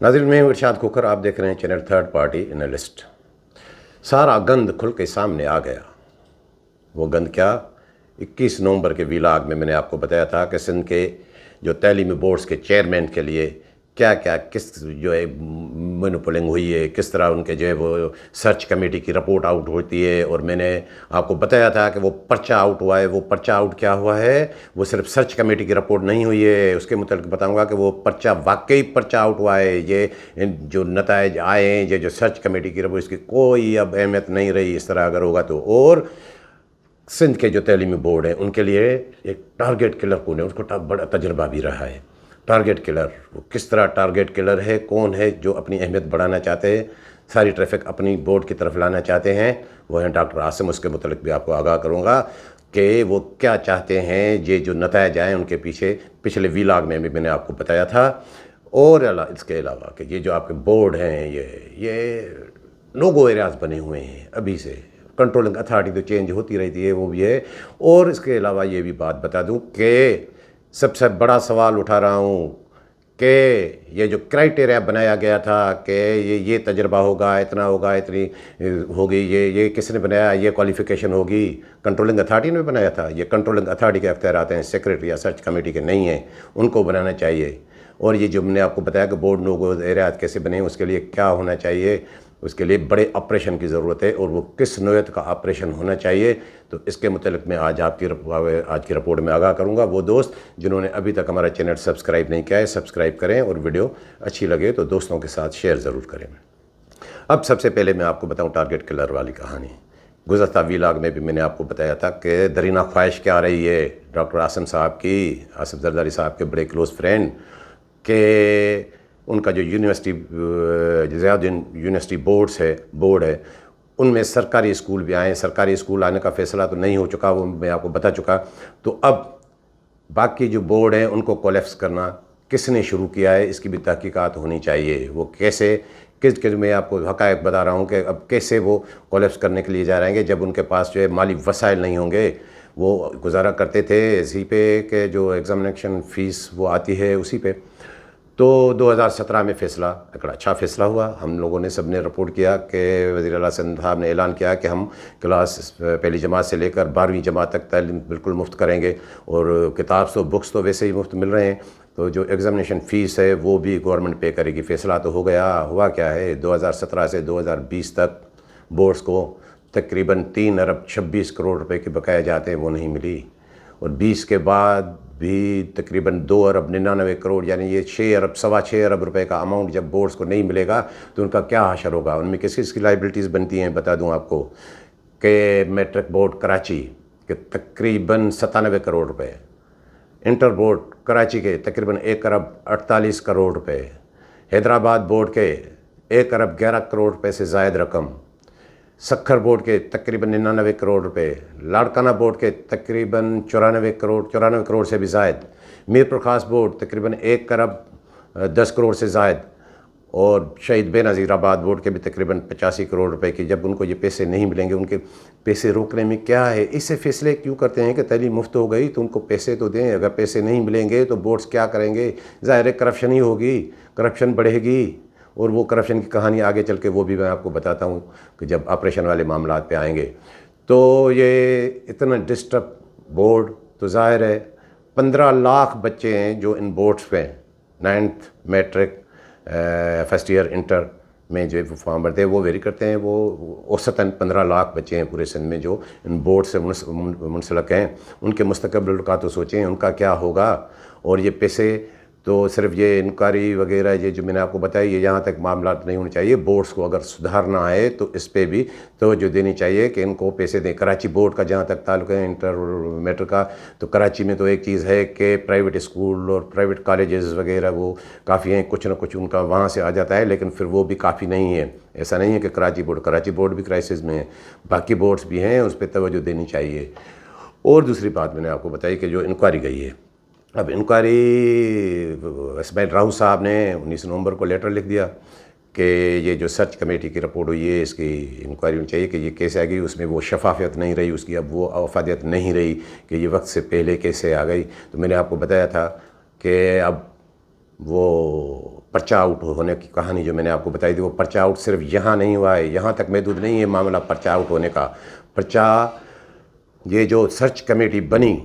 नाज़रीन, मैं हूं इरशाद खोखर, आप देख रहे हैं चैनल थर्ड पार्टी एनालिस्ट। सारा गंद खुल के सामने आ गया। वो गंद क्या? 21 नवंबर के वीलाग में मैंने आपको बताया था कि सिंध के जो तैलीमी बोर्ड्स के चेयरमैन के लिए क्या क्या किस जो है मैनिपुलिंग हुई है, किस तरह उनके जो है वो सर्च कमेटी की रिपोर्ट आउट होती है। और मैंने आपको बताया था कि वो पर्चा आउट हुआ है। वो पर्चा आउट क्या हुआ है, वो सिर्फ सर्च कमेटी की रिपोर्ट नहीं हुई है, उसके मुताबिक बताऊंगा कि वो पर्चा वाकई पर्चा आउट हुआ है। ये जो नताइज आए हैं, ये जो सर्च कमेटी की रिपोर्ट, इसकी कोई अब अहमियत नहीं रही इस तरह अगर होगा तो। और सिंध के जो तैलीमी बोर्ड हैं उनके लिए एक टारगेट किलर कौन है, उसको बड़ा तजर्बा भी रहा है। टारगेट किलर वो किस तरह टारगेट किलर है, कौन है जो अपनी अहमियत बढ़ाना चाहते हैं, सारी ट्रैफिक अपनी बोर्ड की तरफ लाना चाहते हैं, वो हैं डॉक्टर आसिम। उसके मुतालिक भी आपको आगाह करूँगा कि वो क्या चाहते हैं। ये जो नताइज आए उनके पीछे पिछले वीलाग में भी मैंने आपको बताया था। और इसके अलावा कि ये जो आपके बोर्ड हैं ये नोगो एरियाज बने हुए हैं अभी से। कंट्रोलिंग अथॉरिटी तो चेंज होती रहती है, वो भी है। और इसके अलावा ये भी बात बता दूं कि सबसे बड़ा सवाल उठा रहा हूँ कि ये जो क्राइटेरिया बनाया गया था कि ये तजर्बा होगा, इतना होगा, इतनी होगी, ये किसने बनाया, ये क्वालिफ़िकेशन होगी, कंट्रोलिंग अथॉरिटी ने बनाया था। ये कंट्रोलिंग अथॉरिटी के अख्तियारात हैं, सेक्रेटरी या सर्च कमेटी के नहीं हैं, उनको बनाना चाहिए। और ये जो मैंने आपको बताया कि बोर्ड नोगो एरियाज कैसे बने, उसके लिए क्या होना चाहिए, उसके लिए बड़े ऑपरेशन की ज़रूरत है और वो किस नोयत का ऑपरेशन होना चाहिए। तो इसके मुतालिक मैं आज की रिपोर्ट में आगाह करूँगा। वो दोस्त जिन्होंने अभी तक हमारा चैनल सब्सक्राइब नहीं किया है, सब्सक्राइब करें और वीडियो अच्छी लगे तो दोस्तों के साथ शेयर ज़रूर करें। अब सबसे पहले मैं आपको बताऊँ टारगेट किलर वाली कहानी। गुज़श्ता वीलाग में भी मैंने आपको बताया था कि दरीना ख्वाहिश क्या रही है डॉक्टर आसिम साहब की, आसिफ जरदारी साहब के बड़े क्लोज़ फ्रेंड, के उनका जो ज़ियाउद्दीन यूनिवर्सिटी बोर्ड है उनमें सरकारी स्कूल भी आए। सरकारी स्कूल आने का फ़ैसला तो नहीं हो चुका, वो मैं आपको बता चुका। तो अब बाकी जो बोर्ड हैं उनको कोलैप्स करना किसने शुरू किया है, इसकी भी तहकीकात होनी चाहिए। वो कैसे किस मैं आपको हक़ाइक़ बता रहा हूँ कि अब कैसे वो कोलैप्स करने के लिए जा रहे हैं जब उनके पास जो है माली वसाइल नहीं होंगे। वो गुजारा करते थे इसी पे कि जो एग्ज़ामिनेशन फ़ीस वो आती है उसी पे। तो 2017 में फ़ैसला एक अच्छा फ़ैसला हुआ। हम लोगों ने सब ने रिपोर्ट किया कि वज़ीर आला सिंध साहब ने ऐलान किया कि हम क्लास पहली जमात से लेकर 12वीं जमात तक तालीम बिल्कुल मुफ्त करेंगे और किताब तो बुक्स तो वैसे ही मुफ्त मिल रहे हैं। तो जो एग्ज़ामिनेशन फ़ीस है वो भी गवर्नमेंट पे करेगी। फ़ैसला तो हो गया। हुआ क्या है, 2017 से 2020 तक बोर्ड्स को तकरीबन 3 अरब 26 करोड़ रुपए के बकाया जाते हैं, वो नहीं मिली। और 20 के बाद भी तकरीबन 2 अरब 99 करोड़ यानी ये 6 अरब सवा 6 अरब रुपए का अमाउंट जब बोर्ड्स को नहीं मिलेगा तो उनका क्या हशर होगा। उनमें किस किस की लाइबिलिटीज़ बनती हैं बता दूं आपको कि मैट्रिक बोर्ड कराची के तकरीबन 97 करोड़ रुपए, इंटर बोर्ड कराची के तकरीबन 1 अरब 48 करोड़ रुपए, हैदराबाद बोर्ड के 1 अरब 11 करोड़ रुपए से ज़ायद रकम, सखर बोर्ड के तकरीबन 99 करोड़ रुपए, लाड़काना बोर्ड के तकरीबन 94 करोड़ से भी ज़ायद, मीरपुर खास बोर्ड तकरीबन 1 अरब 10 करोड़ से ज़ायद, और शहीद बेनज़ीराबाद बोर्ड के भी तकरीबन 85 करोड़ रुपए की। जब उनको ये पैसे नहीं मिलेंगे, उनके पैसे रोकने में क्या है, इससे फैसले क्यों करते हैं कि तालीम मुफ्त हो गई तो उनको पैसे तो दें। अगर पैसे नहीं मिलेंगे तो बोर्ड्स क्या करेंगे, ज़ाहिर है करप्शन ही होगी, करप्शन बढ़ेगी। और वो करप्शन की कहानी आगे चल के वो भी मैं आपको बताता हूँ कि जब ऑपरेशन वाले मामलात पे आएंगे। तो ये इतना डिस्टर्ब बोर्ड, तो ज़ाहिर है 15 लाख बच्चे हैं जो इन बोर्ड्स पे 9th matric first year inter में जो फॉर्म भरते हैं वो वेरी करते हैं। वो औसतन 15 लाख बच्चे हैं पूरे सिंध में जो इन बोर्ड से मुंसलक हैं। उनके मुस्तकबिल का तो सोचें, उनका क्या होगा। और ये पैसे तो सिर्फ ये इंक्वायरी वगैरह ये जो मैंने आपको बताया ये यहाँ तक मामला नहीं होने चाहिए। बोर्ड्स को अगर सुधारना है तो इस पे भी तवज्जो देनी चाहिए कि इनको पैसे दें। कराची बोर्ड का जहाँ तक ताल्लुक़ है इंटर मैट्रिक का, तो कराची में तो एक चीज़ है कि प्राइवेट स्कूल और प्राइवेट कॉलेजेस वगैरह वो काफ़ी हैं, कुछ ना कुछ उनका वहाँ से आ जाता है, लेकिन फिर वो भी काफ़ी नहीं है। ऐसा नहीं है कि कराची बोर्ड भी क्राइसिस में है, बाकी बोर्ड्स भी हैं, उस पर तवज्जो देनी चाहिए। और दूसरी बात मैंने आपको बताई कि जो इंक्वायरी गई है, अब इंक्वायरी इस्माइल राहू साहब ने 19 नवंबर को लेटर लिख दिया कि ये जो सर्च कमेटी की रिपोर्ट हुई है इसकी इंक्वायरी होनी चाहिए कि ये कैसे आ गई। उसमें वो शफाफियत नहीं रही, उसकी अब वो अफादियत नहीं रही कि ये वक्त से पहले कैसे आ गई। तो मैंने आपको बताया था कि अब وہ پرچہ آؤٹ ہونے کی کہانی جو میں نے آپ کو بتائی تھی، وہ پرچہ آؤٹ صرف یہاں نہیں ہوا ہے، یہاں تک محدود نہیں ہے معاملہ پرچہ آؤٹ ہونے کا۔ پرچہ یہ جو سرچ کمیٹی بنی،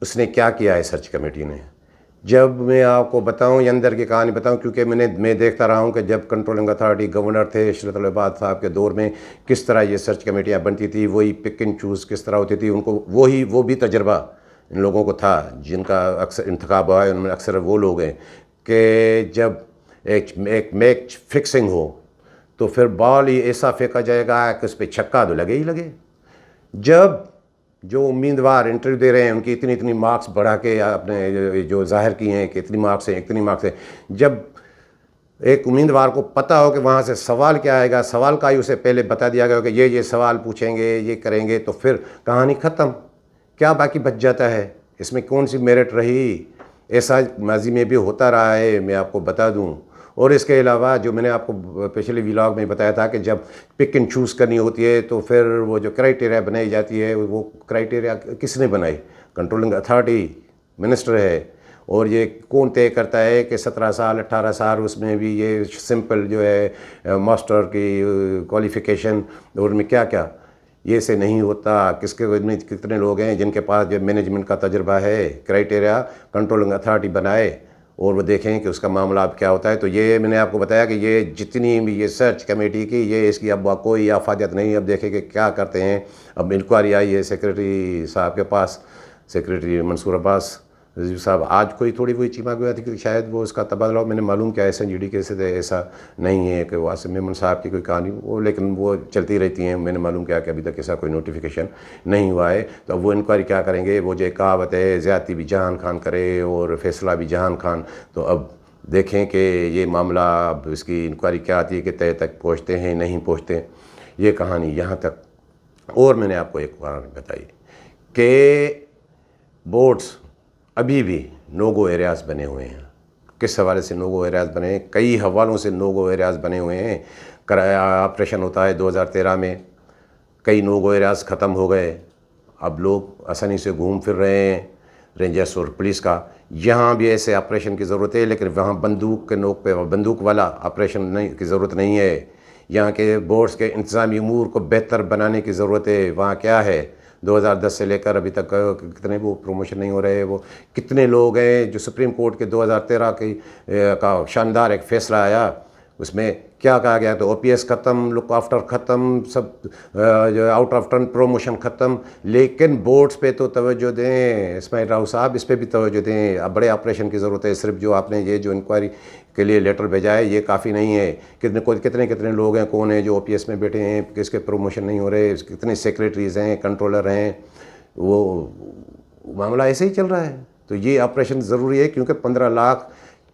اس نے کیا کیا ہے سرچ کمیٹی نے؟ جب میں آپ کو بتاؤں یہ اندر کی کہانی بتاؤں، کیونکہ میں دیکھتا رہا ہوں کہ جب کنٹرولنگ اتھارٹی گورنر تھے اشرت العباد صاحب کے دور میں کس طرح یہ سرچ کمیٹیاں بنتی تھی، وہی پک اینڈ چوز کس طرح ہوتی تھی، ان کو وہ بھی تجربہ ان لوگوں کو تھا جن کا اکثر انتخاب ہوا ہے، ان میں اکثر وہ لوگ ہیں کہ جب ایک میچ فکسنگ ہو تو پھر بال ہی ایسا پھینکا جائے گا کہ اس پہ چھکا تو لگے ہی لگے۔ جب جو امیدوار انٹرویو دے رہے ہیں ان کی اتنی مارکس بڑھا کے اپنے جو ظاہر کی ہیں کہ اتنی مارکس ہیں، جب ایک امیدوار کو پتہ ہو کہ وہاں سے سوال کیا آئے گا، سوال کا ہی اسے پہلے بتا دیا گیا کہ یہ سوال پوچھیں گے، یہ کریں گے، تو پھر کہانی ختم۔ کیا باقی بچ جاتا ہے؟ اس میں کون سی میرٹ رہی؟ ایسا ماضی میں بھی ہوتا رہا ہے، میں آپ کو بتا دوں۔ اور اس کے علاوہ جو میں نے آپ کو پچھلے ویلاگ میں بتایا تھا کہ جب پک اینڈ چوز کرنی ہوتی ہے تو پھر وہ جو کرائٹیریا بنائی جاتی ہے، وہ کرائٹیریا کس نے بنائی؟ کنٹرولنگ اتھارٹی منسٹر ہے، اور یہ کون طے کرتا ہے کہ 17 سال 18 سال اس میں بھی یہ سمپل جو ہے ماسٹر کی کوالیفیکیشن، اور میں کیا یہ سے نہیں ہوتا۔ کس کے میں کتنے لوگ ہیں جن کے پاس جو مینجمنٹ کا تجربہ ہے؟ کرائٹیریا کنٹرولنگ اتھارٹی بنائے اور وہ دیکھیں کہ اس کا معاملہ اب کیا ہوتا ہے۔ تو یہ میں نے آپ کو بتایا کہ یہ جتنی بھی یہ سرچ کمیٹی کی، یہ اس کی اب کوئی افادیت نہیں۔ اب دیکھیں کہ کیا کرتے ہیں۔ اب انکوائری آئی ہے سیکریٹری صاحب کے پاس، سیکریٹری منصور عباس رضوی صاحب، آج کوئی تھوڑی وہی چیما گیا تھی کہ شاید وہ اس کا تبادلہ ہو۔ میں نے معلوم کیا SNGD کے سے ایسا نہیں ہے کہ واسم میمن صاحب کی کوئی کہانی وہ، لیکن وہ چلتی رہتی ہیں۔ میں نے معلوم کیا کہ ابھی تک ایسا کوئی نوٹیفیکیشن نہیں ہوا ہے۔ تو اب وہ انکوائری کیا کریں گے؟ وہ جو کہاوت ہے زیادتی بھی جہان خان کرے اور فیصلہ بھی جہان خان، تو اب دیکھیں کہ یہ معاملہ اب اس کی انکوائری کیا آتی ہے کہ طے تک پہنچتے ہیں نہیں پہنچتے۔ یہ کہانی یہاں تک۔ اور میں نے آپ کو ایک کہانی بتائی کہ بورڈز ابھی بھی نوگو ایریاز بنے ہوئے ہیں۔ کس حوالے سے نوگو ایریاز بنے ہیں؟ کئی حوالوں سے نوگو ایریاز بنے ہوئے ہیں۔ آپریشن ہوتا ہے 2013 میں، کئی نوگو ایریاز ختم ہو گئے، اب لوگ آسانی سے گھوم پھر رہے ہیں، رینجرز اور پولیس کا۔ یہاں بھی ایسے آپریشن کی ضرورت ہے، لیکن وہاں بندوق کے نوک پہ بندوق والا آپریشن کی ضرورت نہیں ہے۔ یہاں کے بورڈز کے انتظامی امور کو بہتر بنانے کی ضرورت ہے۔ وہاں کیا ہے، 2010 سے لے کر ابھی تک کتنے وہ پروموشن نہیں ہو رہے، وہ کتنے لوگ ہیں جو سپریم کورٹ کے 2013 کا شاندار ایک فیصلہ آیا، اس میں کیا کہا گیا؟ تو OPS ختم، لک آفٹر ختم، sub out of turn promotion ختم، لیکن بورڈز پہ تو توجہ دیں اسماعیل راؤ صاحب، اس پہ بھی توجہ دیں۔ اب بڑے آپریشن کی ضرورت ہے۔ صرف جو آپ نے یہ جو انکوائری کے لیے لیٹر بھیجا ہے یہ کافی نہیں ہے۔ کتنے لوگ ہیں، کون ہیں جو OPS میں بیٹھے ہیں، کس کے پروموشن نہیں ہو رہے، کتنے سیکریٹریز ہیں، کنٹرولر ہیں، وہ معاملہ ایسے ہی چل رہا ہے۔ تو یہ آپریشن ضروری ہے، کیونکہ 15 لاکھ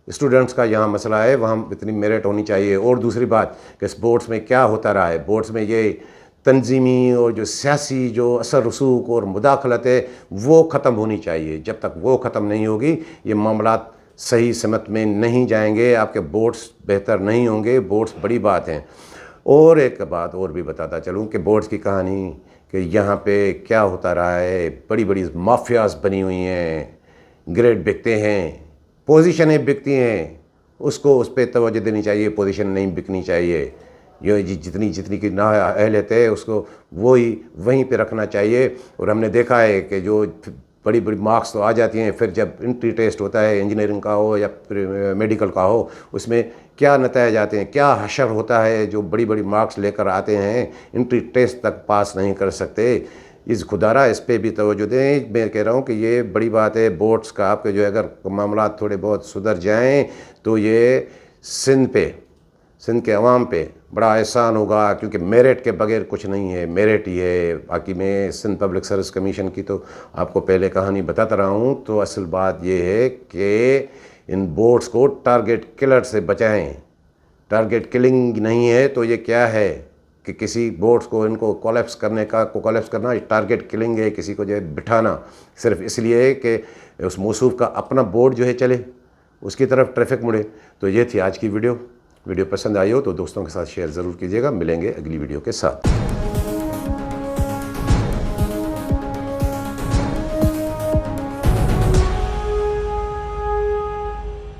اسٹوڈنٹس کا یہاں مسئلہ ہے، وہاں اتنی میرٹ ہونی چاہیے۔ اور دوسری بات کہ اس بورڈز میں کیا ہوتا رہا ہے، بورڈز میں یہ تنظیمی اور جو سیاسی جو اثر رسوخ اور مداخلت ہے وہ ختم ہونی چاہیے۔ جب تک وہ ختم نہیں ہوگی یہ معاملات صحیح سمت میں نہیں جائیں گے، آپ کے بورڈز بہتر نہیں ہوں گے۔ بورڈز بڑی بات ہیں۔ اور ایک بات اور بھی بتاتا چلوں کہ بورڈز کی کہانی کہ یہاں پہ کیا ہوتا رہا ہے، بڑی بڑی مافیاز بنی ہوئی ہیں، گریڈ بکتے ہیں، پوزیشنیں بکتی ہیں، اس پہ توجہ دینی چاہیے، پوزیشن نہیں بکنی چاہیے۔ یہ جتنی کی نا اہلیت ہے اس کو وہیں پہ رکھنا چاہیے۔ اور ہم نے دیکھا ہے کہ جو بڑی مارکس تو آ جاتی ہیں، پھر جب انٹری ٹیسٹ ہوتا ہے انجینئرنگ کا ہو یا پھر میڈیکل کا ہو، اس میں کیا نتائج آتے ہیں، کیا حشر ہوتا ہے۔ جو بڑی مارکس لے کر آتے ہیں انٹری ٹیسٹ تک پاس نہیں کر سکتے۔ اس پہ بھی توجہ دیں۔ میں کہہ رہا ہوں کہ یہ بڑی بات ہے بورڈز کا، آپ کے جو اگر معاملات تھوڑے بہت سدھر جائیں تو یہ سندھ کے عوام پہ بڑا احسان ہوگا، کیونکہ میرٹ کے بغیر کچھ نہیں ہے، میرٹ ہی ہے۔ باقی میں سندھ پبلک سروس کمیشن کی تو آپ کو پہلے کہانی بتاتا رہا ہوں۔ تو اصل بات یہ ہے کہ ان بورڈز کو ٹارگٹ کلر سے بچائیں۔ ٹارگٹ کلنگ نہیں ہے تو یہ کیا ہے کہ کسی بورڈز کو ان کو کولیپس کرنا ٹارگٹ کلنگ ہے، کسی کو جو ہے بٹھانا صرف اس لیے کہ اس موصوف کا اپنا بورڈ جو ہے چلے، اس کی طرف ٹریفک مڑے۔ تو یہ تھی آج کی ویڈیو پسند آئی ہو تو دوستوں کے ساتھ شیئر ضرور کیجیے گا۔ ملیں گے اگلی ویڈیو کے ساتھ۔